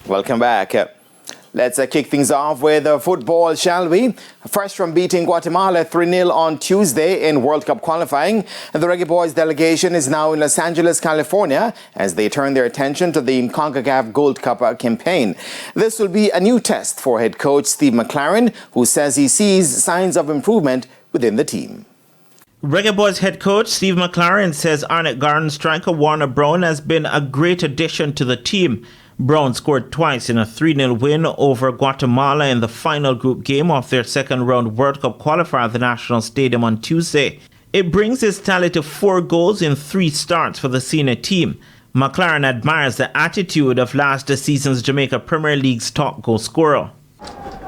Welcome back. Let's kick things off with football, shall we? First, from beating Guatemala 3-0 on Tuesday in World Cup qualifying, the Reggae Boyz delegation is now in Los Angeles, California, as they turn their attention to the CONCACAF Gold Cup campaign. This will be a new test for head coach Steve McLaren, who says he sees signs of improvement within the team. Reggae Boyz head coach Steve McLaren says Arnett Garden striker Warner Brown has been a great addition to the team. Brown scored twice in a 3-0 win over Guatemala in the final group game of their second-round World Cup qualifier at the National Stadium on Tuesday. It brings his tally to 4 goals in 3 starts for the senior team. McLaren admires the attitude of last season's Jamaica Premier League's top goal scorer.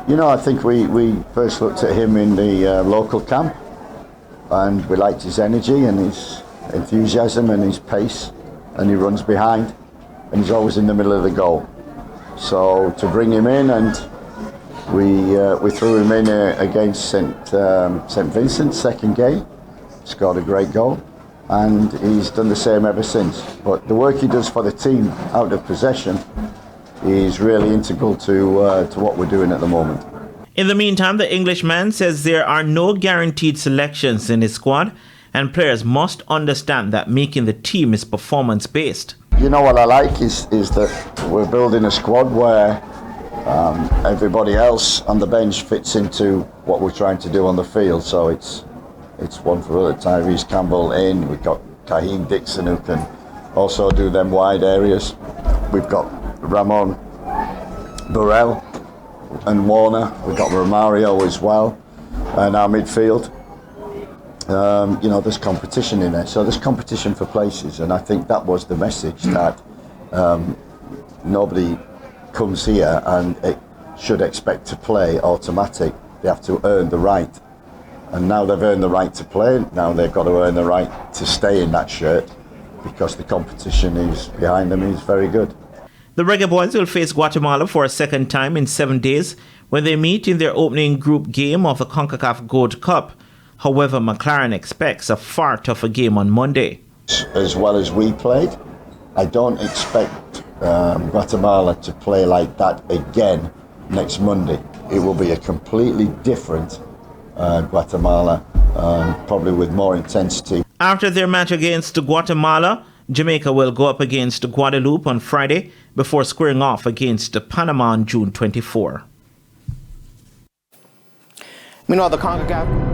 You know, I think we first looked at him in the local camp, and we liked his energy and his enthusiasm and his pace, and he runs behind. And he's always in the middle of the goal. So to bring him in, and we threw him in against St. Vincent, second game, scored a great goal, and he's done the same ever since. But the work he does for the team out of possession is really integral to what we're doing at the moment. In the meantime, the Englishman says there are no guaranteed selections in his squad, and players must understand that making the team is performance-based. You know what I like is that we're building a squad where everybody else on the bench fits into what we're trying to do on the field. So it's one for other. Tyrese Campbell in. We've got Kahim Dixon who can also do them wide areas. We've got Ramon Burrell and Warner. We've got Romario as well, and our midfield. You know, there's competition in there, so there's competition for places, and I think that was the message, that nobody comes here and it should expect to play automatic. They have to earn the right, and now they've earned the right to play. Now they've got to earn the right to stay in that shirt, because the competition is behind them is very good. The Reggae Boyz will face Guatemala for a second time in 7 days when they meet in their opening group game of the CONCACAF Gold Cup. However, McLaren expects a far tougher game on Monday. As well as we played, I don't expect Guatemala to play like that again next Monday. It will be a completely different Guatemala, probably with more intensity. After their match against Guatemala, Jamaica will go up against Guadeloupe on Friday before squaring off against Panama on June 24. Meanwhile, the CONCACAF